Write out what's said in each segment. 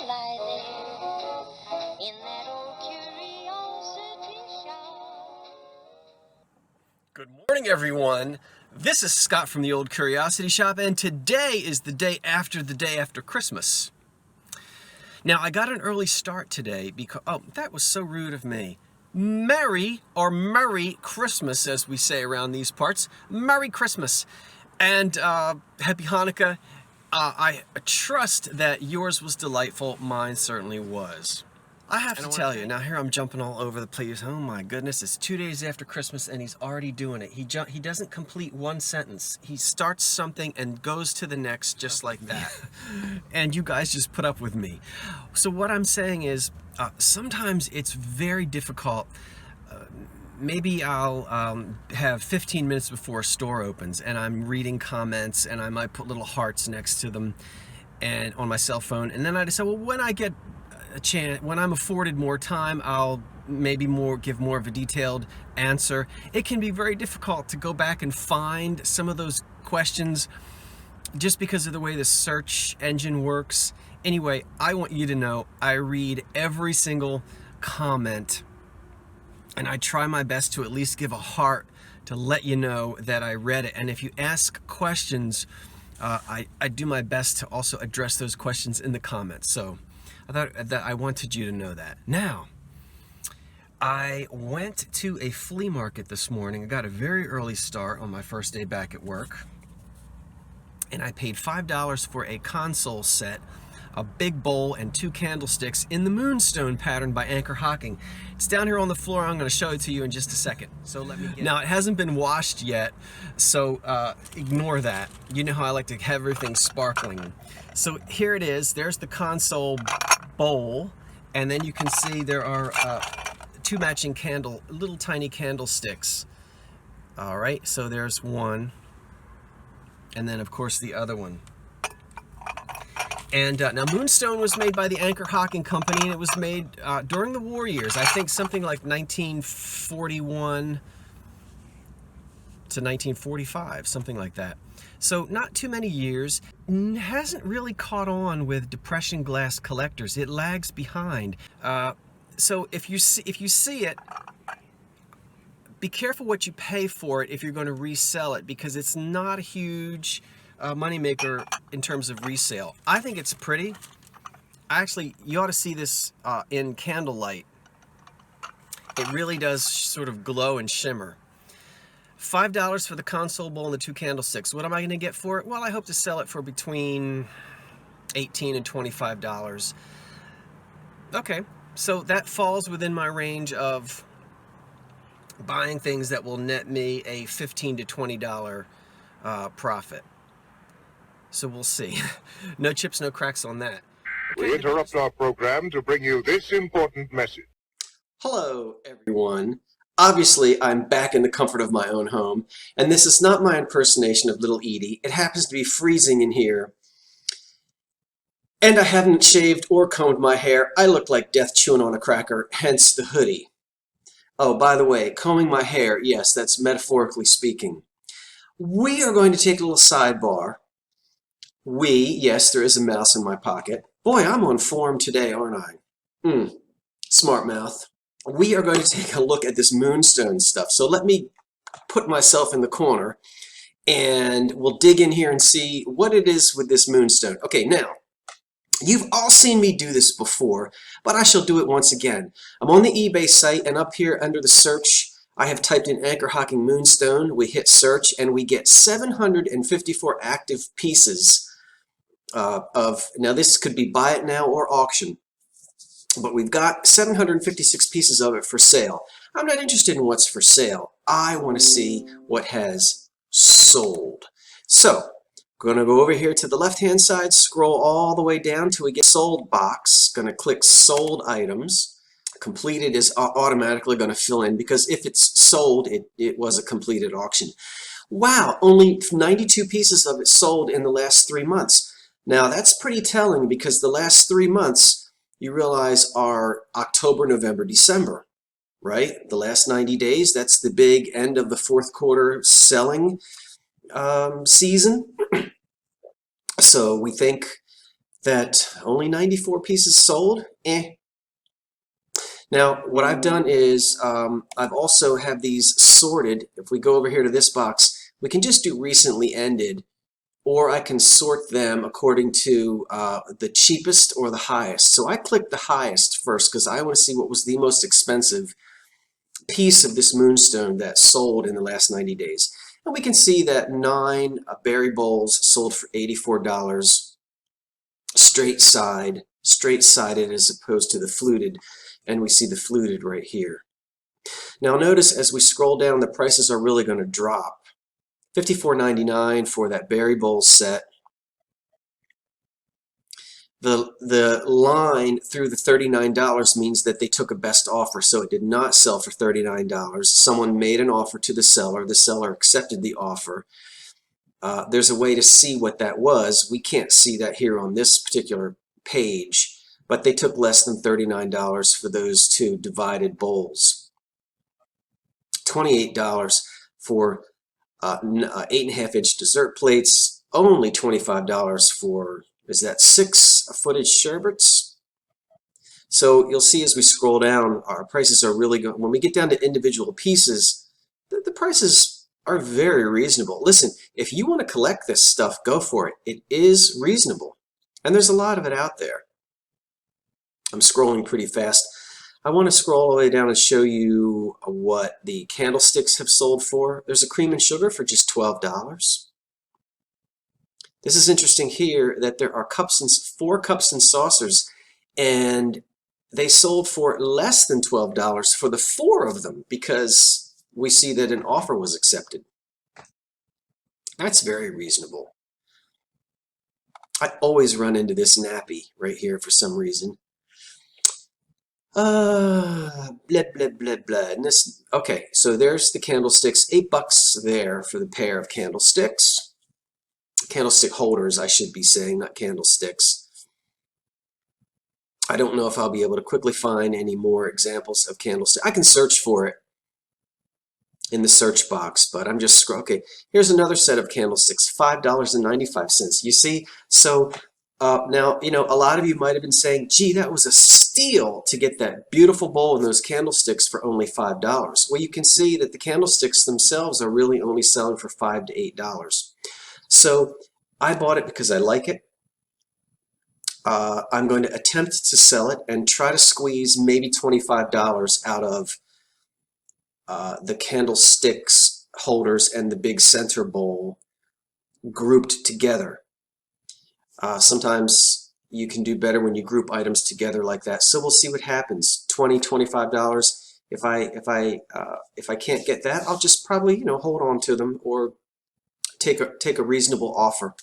lie there in that old curiosity shop. Good morning, everyone. This is Scott from the Old Curiosity Shop, and today is the day after Christmas. Now, I got an early start today because, oh, that was so rude of me. Merry Christmas, as we say around these parts. Merry Christmas. And Happy Hanukkah. I trust that yours was delightful. Mine certainly was. I have to tell you, now here I'm jumping all over the place. Oh my goodness, it's 2 days after Christmas and he's already doing it. He doesn't complete one sentence. He starts something and goes to the next just like that. And you guys just put up with me. So what I'm saying is, sometimes it's very difficult. Maybe I'll have 15 minutes before a store opens and I'm reading comments and I might put little hearts next to them and on my cell phone, and then I decide, well, when I get a chance, when I'm afforded more time, I'll maybe give more of a detailed answer. It can be very difficult to go back and find some of those questions just because of the way the search engine works. Anyway, I want you to know I read every single comment and I try my best to at least give a heart to let you know that I read it. And if you ask questions, I do my best to also address those questions in the comments. So I thought that I wanted you to know that. Now, I went to a flea market this morning. I got a very early start on my first day back at work. And I paid $5 for a console set, a big bowl, and 2 candlesticks in the moonstone pattern by Anchor Hocking. It's down here on the floor. I'm going to show it to you in just a second. So let me get Now, it hasn't been washed yet, so ignore that. You know how I like to have everything sparkling. So here it is. There's the console bowl, and then you can see there are 2 matching little tiny candlesticks. All right, so there's one, and then of course the other one. And now Moonstone was made by the Anchor Hocking Company, and it was made during the war years. I think something like 1941 to 1945, something like that. So not too many years. Hasn't really caught on with depression glass collectors. It lags behind. So if you see it, be careful what you pay for it if you're going to resell it, because it's not a huge moneymaker in terms of resale. I think it's pretty. Actually, you ought to see this in candlelight. It really does sort of glow and shimmer. $5 for the console bowl and the 2 candlesticks. What am I going to get for it? Well, I hope to sell it for between $18 and $25. Okay, so that falls within my range of buying things that will net me a $15 to $20 profit. So we'll see. No chips, no cracks on that. We interrupt our program to bring you this important message. Hello, everyone. Obviously, I'm back in the comfort of my own home, and this is not my impersonation of Little Edie. It happens to be freezing in here, and I haven't shaved or combed my hair. I look like death chewing on a cracker, hence the hoodie. Oh, by the way, combing my hair, yes, that's metaphorically speaking. We are going to take a little sidebar. Yes, there is a mouse in my pocket. Boy, I'm on form today, aren't I? Smart mouth. We are going to take a look at this moonstone stuff. So let me put myself in the corner and we'll dig in here and see what it is with this moonstone. Okay, now, you've all seen me do this before, but I shall do it once again. I'm on the eBay site, and up here under the search, I have typed in Anchor Hocking Moonstone. We hit search and we get 754 active pieces now this could be buy it now or auction, but we've got 756 pieces of it for sale. I'm not interested in what's for sale. I want to see what has sold. So I'm going to go over here to the left hand side, scroll all the way down till we get sold box. Going to click sold items. Completed is automatically going to fill in, because if it's sold, it was a completed auction. Wow, only 92 pieces of it sold in the last 3 months. Now that's pretty telling, because the last 3 months, you realize, are October, November, December, right? The last 90 days, that's the big end of the 4th quarter selling season. So we think that only 94 pieces sold. Now, what I've done is I've also have these sorted. If we go over here to this box, we can just do recently ended, or I can sort them according to the cheapest or the highest. So I clicked the highest first because I want to see what was the most expensive piece of this moonstone that sold in the last 90 days. And we can see that 9 berry bowls sold for $84, straight-sided as opposed to the fluted. And we see the fluted right here. Now notice as we scroll down, the prices are really going to drop. $54.99 for that berry bowl set. The line through the $39 means that they took a best offer, so it did not sell for $39. Someone made an offer to the seller accepted the offer. There's a way to see what that was. We can't see that here on this particular page, but they took less than $39 for those 2 divided bowls. $28 for 8.5-inch dessert plates, only $25 for, is that 6 footage sherbets? So you'll see as we scroll down, our prices are really going, when we get down to individual pieces, the prices are very reasonable. Listen, if you want to collect this stuff, go for it. It is reasonable. And there's a lot of it out there. I'm scrolling pretty fast. I want to scroll all the way down and show you what the candlesticks have sold for. There's a cream and sugar for just $12. This is interesting here that there are 4 cups and saucers, and they sold for less than $12 for the 4 of them because we see that an offer was accepted. That's very reasonable. I always run into this nappy right here for some reason. Blah, blah, blah, blah. And this, okay, so there's the candlesticks. $8 there for the pair of candlesticks. Candlestick holders, I should be saying, not candlesticks. I don't know if I'll be able to quickly find any more examples of candlesticks. I can search for it in the search box, but I'm just scrolling. Okay, here's another set of candlesticks, $5.95. You see, so now, you know, a lot of you might have been saying, gee, that was a steal to get that beautiful bowl and those candlesticks for only $5. Well, you can see that the candlesticks themselves are really only selling for $5 to $8. So I bought it because I like it. I'm going to attempt to sell it and try to squeeze maybe $25 out of the candlesticks holders and the big center bowl grouped together. Sometimes you can do better when you group items together like that. So we'll see what happens. $20, $25. If I can't get that, I'll just probably, you know, hold on to them or take a reasonable offer.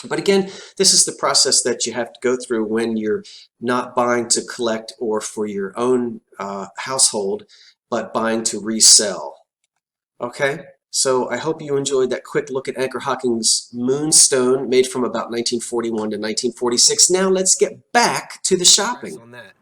But again, this is the process that you have to go through when you're not buying to collect or for your own household, but buying to resell. Okay? So I hope you enjoyed that quick look at Anchor Hocking's Moonstone, made from about 1941 to 1946. Now let's get back to the shopping. On that.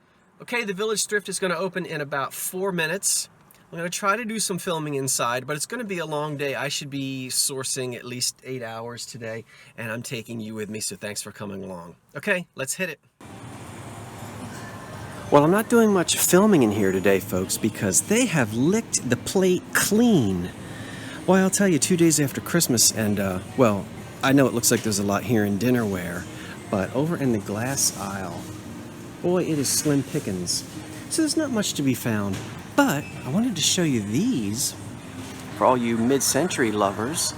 Okay, the Village Thrift is going to open in about 4 minutes. I'm going to try to do some filming inside, but it's going to be a long day. I should be sourcing at least 8 hours today, and I'm taking you with me, so thanks for coming along. Okay, let's hit it. Well, I'm not doing much filming in here today, folks, because they have licked the plate clean. Well, I'll tell you, 2 days after Christmas, and, well, I know it looks like there's a lot here in dinnerware, but over in the glass aisle, boy, it is slim pickings. So there's not much to be found. But I wanted to show you these for all you mid-century lovers.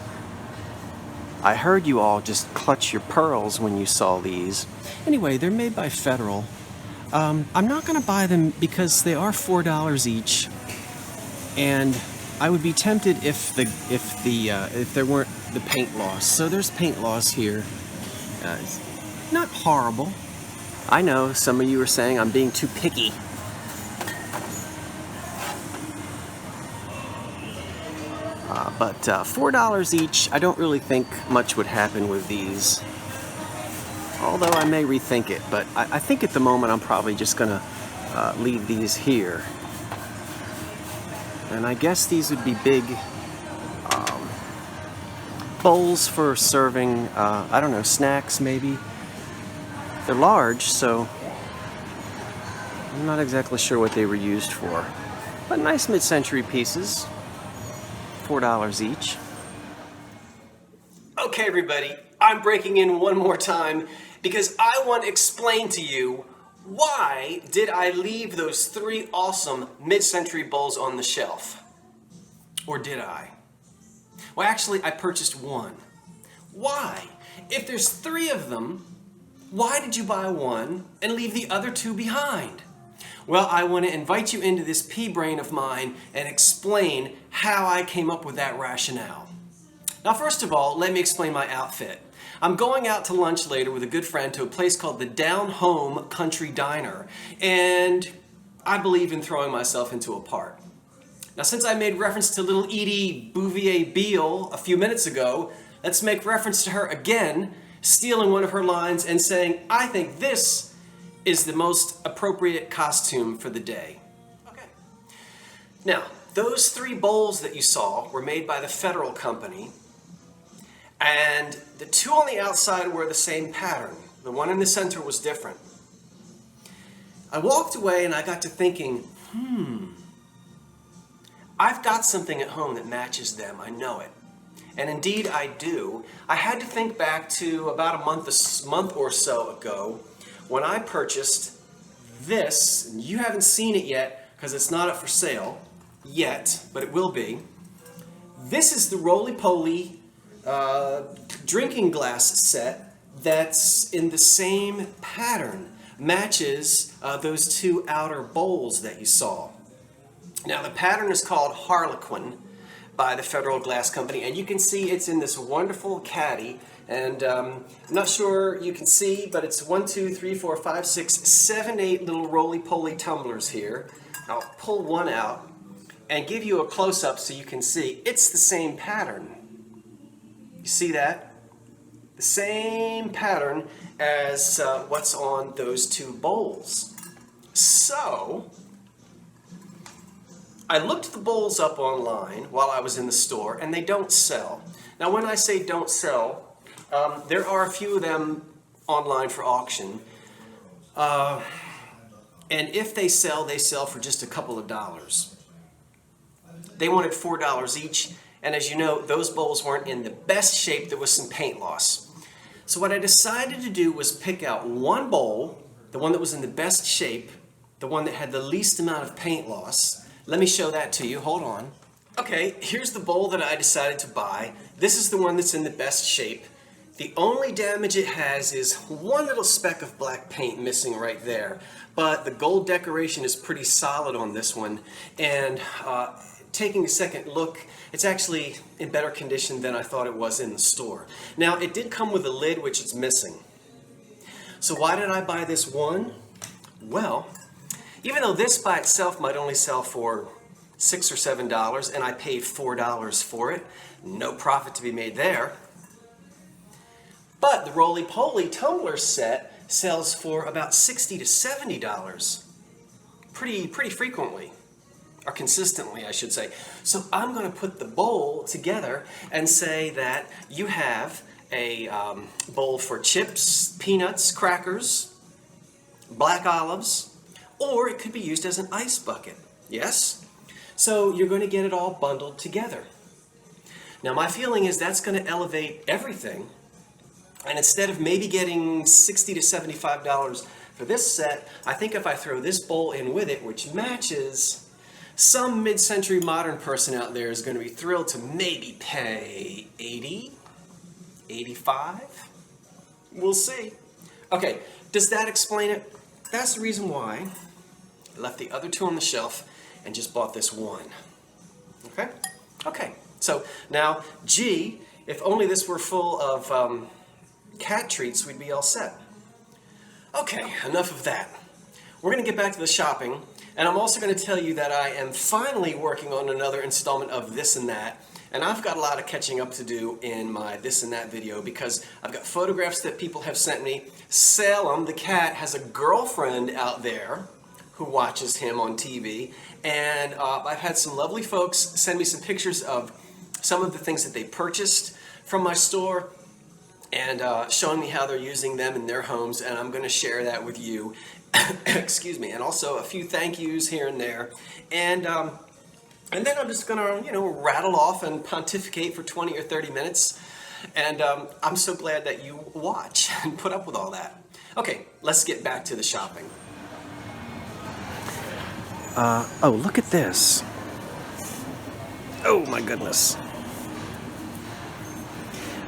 I heard you all just clutch your pearls when you saw these. Anyway, they're made by Federal. I'm not going to buy them because they are $4 each, and I would be tempted if there weren't the paint loss. So there's paint loss here. Not horrible. I know some of you are saying I'm being too picky. But $4 each, I don't really think much would happen with these. Although I may rethink it, but I think at the moment I'm probably just going to leave these here. And I guess these would be big bowls for serving, I don't know, snacks maybe. They're large, so I'm not exactly sure what they were used for. But nice mid-century pieces, $4 each. Okay, everybody, I'm breaking in one more time because I want to explain to you why did I leave those 3 awesome mid-century bowls on the shelf? Or did I? Well, actually, I purchased 1. Why? If there's 3 of them, why did you buy 1 and leave the other 2 behind? Well, I want to invite you into this pea brain of mine and explain how I came up with that rationale. Now, first of all, let me explain my outfit. I'm going out to lunch later with a good friend to a place called the Down Home Country Diner, and I believe in throwing myself into a part. Now, since I made reference to little Edie Bouvier-Beale a few minutes ago, let's make reference to her again, stealing one of her lines and saying, I think this is the most appropriate costume for the day. Okay. Now, those 3 bowls that you saw were made by the Federal Company, and the 2 on the outside were the same pattern. The one in the center was different. I walked away and I got to thinking, I've got something at home that matches them, I know it. And indeed I do. I had to think back to about a month or so ago when I purchased this, and you haven't seen it yet because it's not up for sale yet, but it will be. This is the roly-poly drinking glass set that's in the same pattern, matches those 2 outer bowls that you saw. Now the pattern is called Harlequin by the Federal Glass Company, and you can see it's in this wonderful caddy, and I'm not sure you can see, but it's 1, 2, 3, 4, 5, 6, 7, 8 little roly-poly tumblers here. I'll pull one out and give you a close-up so you can see it's the same pattern. You see that? The same pattern as what's on those 2 bowls. So I looked the bowls up online while I was in the store, and they don't sell. Now, when I say don't sell, there are a few of them online for auction. And if they sell for just a couple of dollars. They wanted $4 each, and as you know, those bowls weren't in the best shape. There was some paint loss. So what I decided to do was pick out 1 bowl, the one that was in the best shape, the one that had the least amount of paint loss. Let me show that to you. Hold on. Okay, here's the bowl that I decided to buy. This is the one that's in the best shape. The only damage it has is 1 little speck of black paint missing right there. But the gold decoration is pretty solid on this one. And taking a second look, it's actually in better condition than I thought it was in the store. Now, it did come with a lid, which it's missing. So why did I buy this one? Well, even though this by itself might only sell for $6 or $7, and I paid $4 for it, no profit to be made there. But the roly-poly tumbler set sells for about $60 to $70 pretty frequently, or consistently, I should say. So I'm going to put the bowl together and say that you have a bowl for chips, peanuts, crackers, black olives, or it could be used as an ice bucket. Yes? So you're going to get it all bundled together. Now my feeling is that's going to elevate everything. And instead of maybe getting $60 to $75 for this set, I think if I throw this bowl in with it, which matches, some mid-century modern person out there is going to be thrilled to maybe pay $80, $85. We'll see. Okay, does that explain it? That's the reason why I left the other 2 on the shelf and just bought this one. Okay? Okay, so now, gee, if only this were full of cat treats, we'd be all set. Okay, enough of that. We're going to get back to the shopping, and I'm also going to tell you that I am finally working on another installment of This and That, and I've got a lot of catching up to do in my This and That video because I've got photographs that people have sent me. Salem, the cat, has a girlfriend out there who watches him on TV, and I've had some lovely folks send me some pictures of some of the things that they purchased from my store. and showing me how they're using them in their homes, and I'm going to share that with you. Excuse me, and also a few thank yous here and there, and then I'm just going to, rattle off and pontificate for 20 or 30 minutes, and I'm so glad that you watch and put up with all that. Okay, let's get back to the shopping. Oh, look at this. Oh my goodness.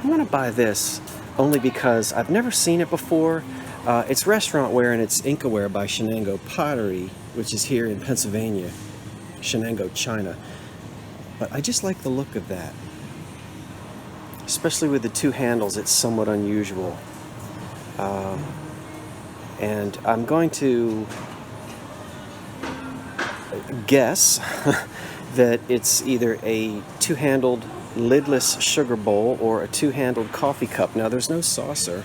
I'm going to buy this only because I've never seen it before. It's restaurant ware and it's Incaware by Shenango Pottery, which is here in Pennsylvania, Shenango, China. But I just like the look of that. Especially with the two handles, it's somewhat unusual. And I'm going to guess that it's either a two-handled lidless sugar bowl or a two-handled coffee cup. Now there's no saucer.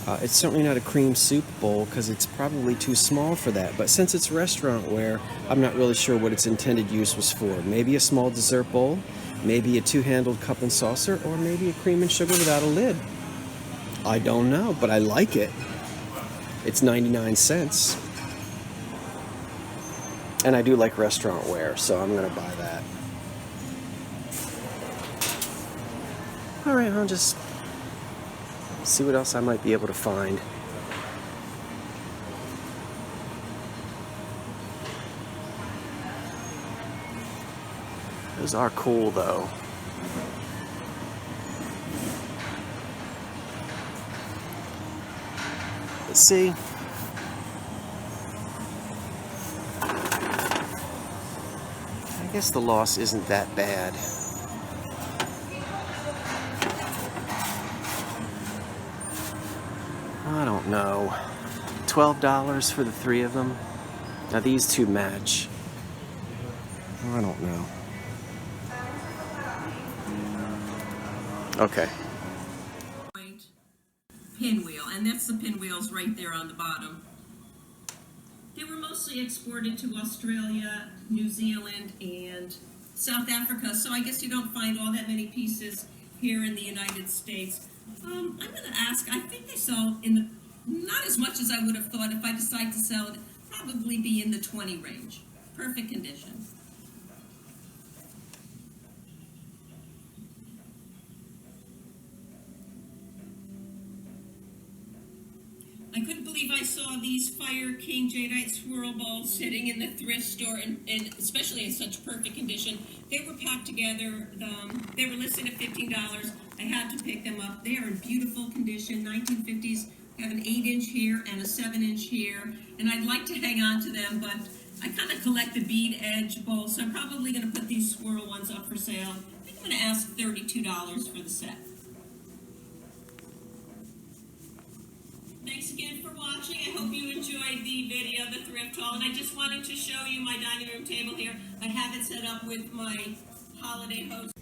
It's certainly not a cream soup bowl because it's probably too small for that. But since it's restaurant ware, I'm not really sure what its intended use was for. Maybe a small dessert bowl, maybe a two-handled cup and saucer, or maybe a cream and sugar without a lid. I don't know, but I like it. It's 99 cents. And I do like restaurant ware, so I'm going to buy that. Alright, I'll just see what else I might be able to find. Those are cool, though. Let's see. I guess the loss isn't that bad. I don't know. $12 for the three of them? Now these two match. I don't know. Okay. Pinwheel, and that's the pinwheels right there on the bottom. They were mostly exported to Australia, New Zealand, and South Africa, so I guess you don't find all that many pieces here in the United States. I'm going to ask, I think they sell not as much as I would have thought. If I decide to sell it, probably be in the 20 range. Perfect condition. I couldn't believe I saw these Fire King Jadeite swirl balls sitting in the thrift store, and especially in such perfect condition. They were packed together. They were listed at $15. I had to pick them up. They are in beautiful condition, 1950s. I have an 8-inch here and a 7-inch here, and I'd like to hang on to them, but I kind of collect the bead edge bowls, so I'm probably going to put these swirl ones up for sale. I think I'm going to ask $32 for the set. Thanks again for watching. I hope you enjoyed the video, the thrift haul, and I just wanted to show you my dining room table here. I have it set up with my holiday host.